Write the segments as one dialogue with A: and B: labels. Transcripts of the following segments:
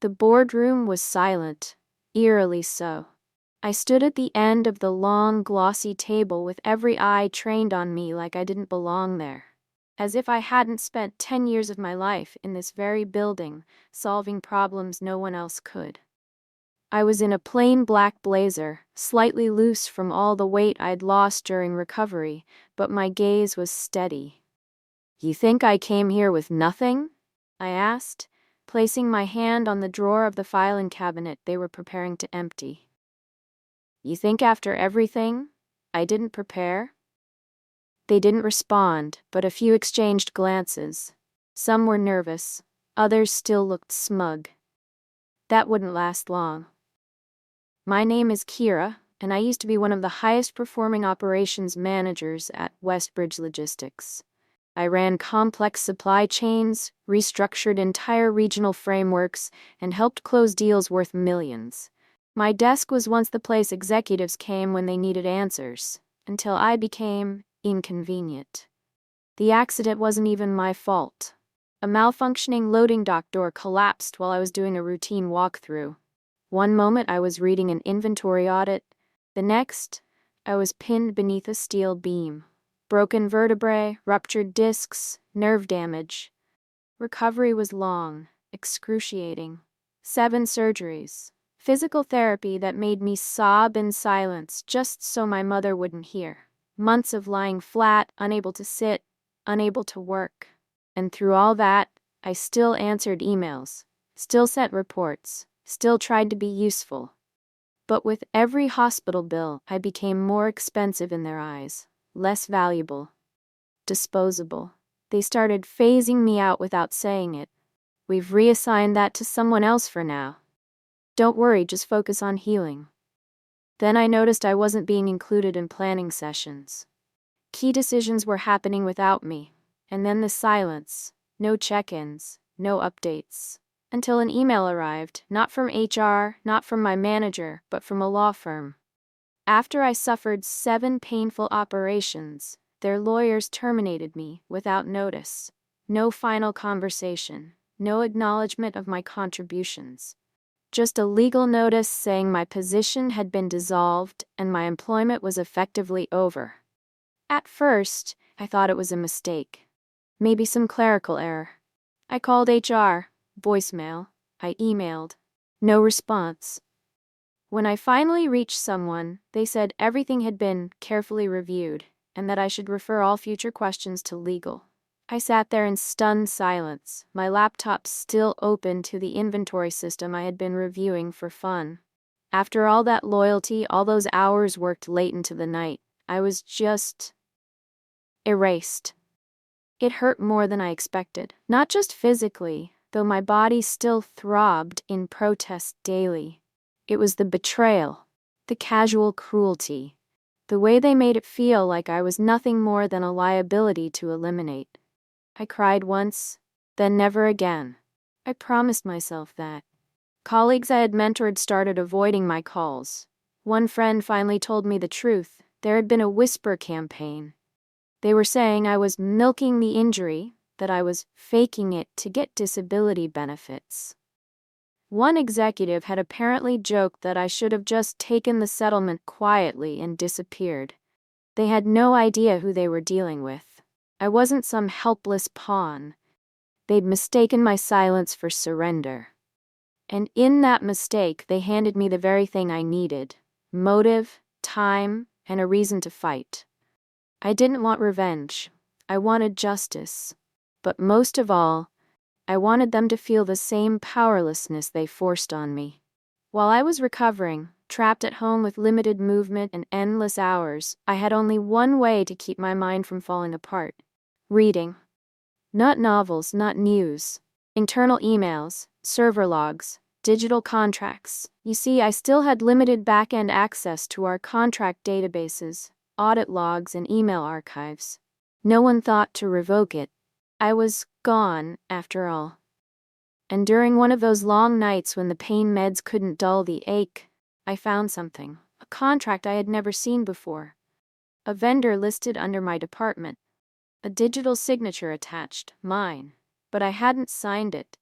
A: The boardroom was silent, eerily so. I stood at the end of the long, glossy table with every eye trained on me like I didn't belong there. As if I hadn't spent 10 years of my life in this very building, solving problems no one else could. I was in a plain black blazer, slightly loose from all the weight I'd lost during recovery, but my gaze was steady. "You think I came here with nothing?" I asked, placing my hand on the drawer of the filing cabinet they were preparing to empty. "You think after everything, I didn't prepare?" They didn't respond, but a few exchanged glances. Some were nervous, others still looked smug. That wouldn't last long. "My name is Kira, and I used to be one of the highest performing operations managers at Westbridge Logistics. I ran complex supply chains, restructured entire regional frameworks, and helped close deals worth millions. My desk was once the place executives came when they needed answers, until I became inconvenient. The accident wasn't even my fault. A malfunctioning loading dock door collapsed while I was doing a routine walkthrough. One moment I was reading an inventory audit, the next, I was pinned beneath a steel beam. Broken vertebrae, ruptured discs, nerve damage. Recovery was long, excruciating. 7 surgeries. Physical therapy that made me sob in silence just so my mother wouldn't hear. Months of lying flat, unable to sit, unable to work. And through all that, I still answered emails, still sent reports, still tried to be useful. But with every hospital bill, I became more expensive in their eyes, less valuable, disposable. They started phasing me out without saying it. "We've reassigned that to someone else for now. Don't worry, just focus on healing." Then I noticed I wasn't being included in planning sessions. Key decisions were happening without me, and then the silence, no check-ins, no updates. Until an email arrived, not from HR, not from my manager, but from a law firm. After I suffered 7 painful operations, their lawyers terminated me without notice. No final conversation, no acknowledgement of my contributions. Just a legal notice saying my position had been dissolved and my employment was effectively over. At first, I thought it was a mistake. Maybe some clerical error. I called HR. Voicemail. I emailed. No response. When I finally reached someone, they said everything had been carefully reviewed and that I should refer all future questions to legal. I sat there in stunned silence, my laptop still open to the inventory system I had been reviewing for fun. After all that loyalty, all those hours worked late into the night, I was just erased. It hurt more than I expected, not just physically, though my body still throbbed in protest daily. It was the betrayal, the casual cruelty, the way they made it feel like I was nothing more than a liability to eliminate. I cried once, then never again. I promised myself that. Colleagues I had mentored started avoiding my calls. One friend finally told me the truth. There had been a whisper campaign. They were saying I was milking the injury, that I was faking it to get disability benefits. One executive had apparently joked that I should have just taken the settlement quietly and disappeared. They had no idea who they were dealing with. I wasn't some helpless pawn. They'd mistaken my silence for surrender. And in that mistake, they handed me the very thing I needed: motive, time, and a reason to fight. I didn't want revenge. I wanted justice. But most of all, I wanted them to feel the same powerlessness they forced on me. While I was recovering, trapped at home with limited movement and endless hours, I had only one way to keep my mind from falling apart: reading. Not novels, not news. Internal emails, server logs, digital contracts. You see, I still had limited back-end access to our contract databases, audit logs, and email archives. No one thought to revoke it. I was gone, after all. And during one of those long nights when the pain meds couldn't dull the ache, I found something, a contract I had never seen before. A vendor listed under my department. A digital signature attached, mine, but I hadn't signed it.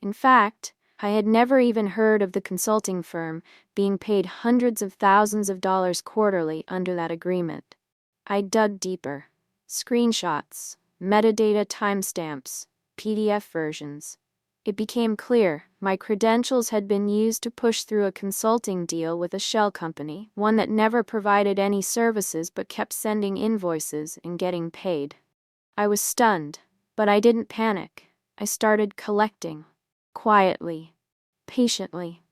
A: In fact, I had never even heard of the consulting firm being paid hundreds of thousands of dollars quarterly under that agreement. I dug deeper. Screenshots, metadata timestamps, PDF versions. It became clear my credentials had been used to push through a consulting deal with a shell company, one that never provided any services but kept sending invoices and getting paid. I was stunned, but I didn't panic. I started collecting. Quietly. Patiently.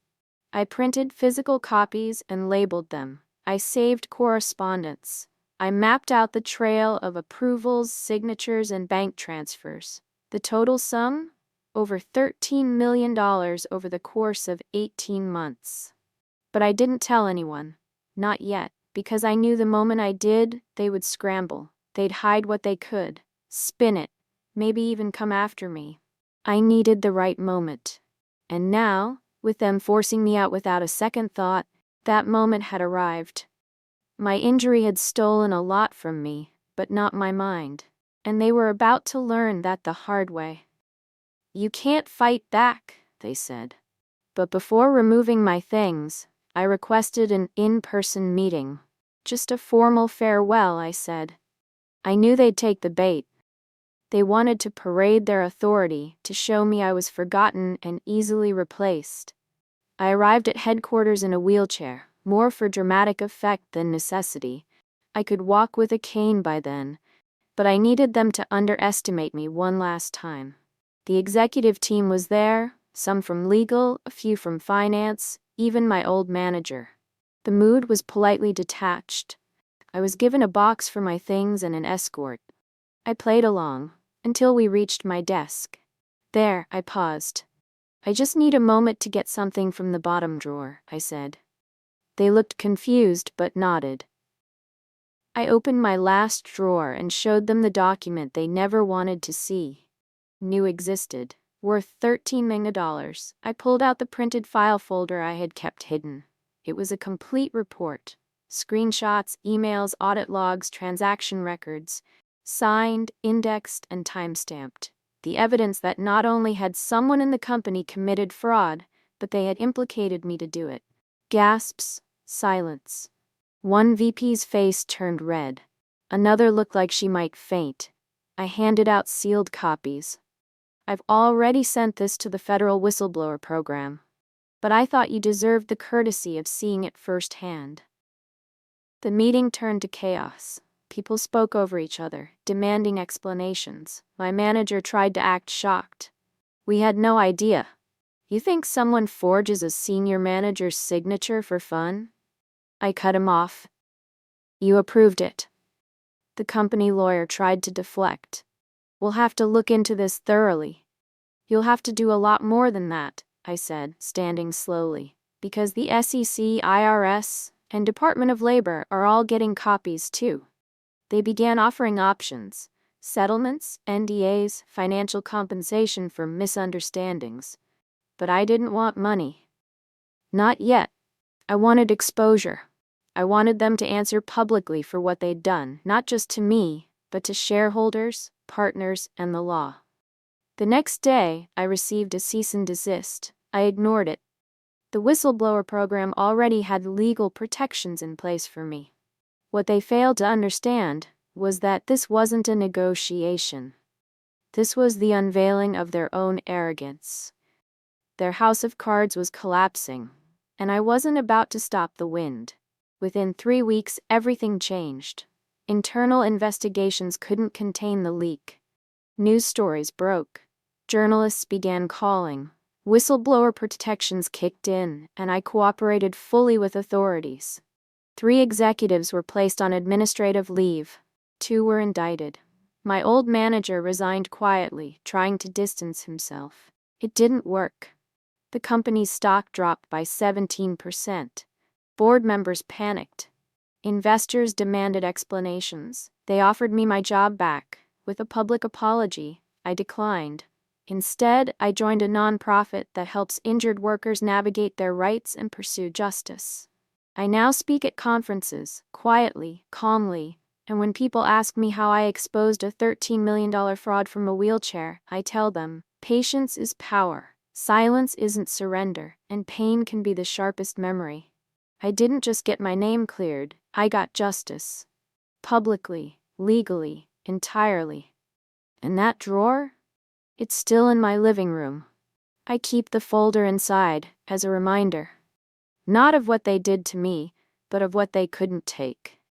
A: I printed physical copies and labeled them. I saved correspondence. I mapped out the trail of approvals, signatures, and bank transfers. The total sum? Over $13 million over the course of 18 months. But I didn't tell anyone. Not yet, because I knew the moment I did, they would scramble. They'd hide what they could, spin it, maybe even come after me. I needed the right moment. And now, with them forcing me out without a second thought, that moment had arrived. My injury had stolen a lot from me, but not my mind. And they were about to learn that the hard way. "You can't fight back," they said. But before removing my things, I requested an in-person meeting. Just a formal farewell, I said. I knew they'd take the bait. They wanted to parade their authority, to show me I was forgotten and easily replaced. I arrived at headquarters in a wheelchair, more for dramatic effect than necessity. I could walk with a cane by then, but I needed them to underestimate me one last time. The executive team was there, some from legal, a few from finance, even my old manager. The mood was politely detached. I was given a box for my things and an escort. I played along, until we reached my desk. There, I paused. "I just need a moment to get something from the bottom drawer," I said. They looked confused but nodded. I opened my last drawer and showed them the document they never wanted to see. Knew existed, worth $13 million. I pulled out the printed file folder I had kept hidden. It was a complete report. Screenshots, emails, audit logs, transaction records. Signed, indexed, and timestamped. The evidence that not only had someone in the company committed fraud, but they had implicated me to do it. Gasps, silence. One VP's face turned red. Another looked like she might faint. I handed out sealed copies. "I've already sent this to the federal whistleblower program. But I thought you deserved the courtesy of seeing it firsthand." The meeting turned to chaos. People spoke over each other, demanding explanations. My manager tried to act shocked. "We had no idea. You think someone forges a senior manager's signature for fun?" I cut him off. "You approved it." The company lawyer tried to deflect. "We'll have to look into this thoroughly." "You'll have to do a lot more than that," I said, standing slowly, "because the SEC, IRS, and Department of Labor are all getting copies too." They began offering options: settlements, NDAs, financial compensation for misunderstandings. But I didn't want money. Not yet. I wanted exposure. I wanted them to answer publicly for what they'd done, not just to me, but to shareholders, partners, and the law. The next day, I received a cease and desist. I ignored it. The whistleblower program already had legal protections in place for me. What they failed to understand was that this wasn't a negotiation. This was the unveiling of their own arrogance. Their house of cards was collapsing, and I wasn't about to stop the wind. Within 3 weeks, everything changed. Internal investigations couldn't contain the leak. News stories broke. Journalists began calling. Whistleblower protections kicked in, and I cooperated fully with authorities. 3 executives were placed on administrative leave. 2 were indicted. My old manager resigned quietly, trying to distance himself. It didn't work. The company's stock dropped by 17%. Board members panicked. Investors demanded explanations. They offered me my job back. With a public apology, I declined. Instead, I joined a nonprofit that helps injured workers navigate their rights and pursue justice. I now speak at conferences, quietly, calmly, and when people ask me how I exposed a $13 million fraud from a wheelchair, I tell them, patience is power. Silence isn't surrender, and pain can be the sharpest memory. I didn't just get my name cleared, I got justice. Publicly, legally, entirely. And that drawer? It's still in my living room. I keep the folder inside, as a reminder. Not of what they did to me, but of what they couldn't take.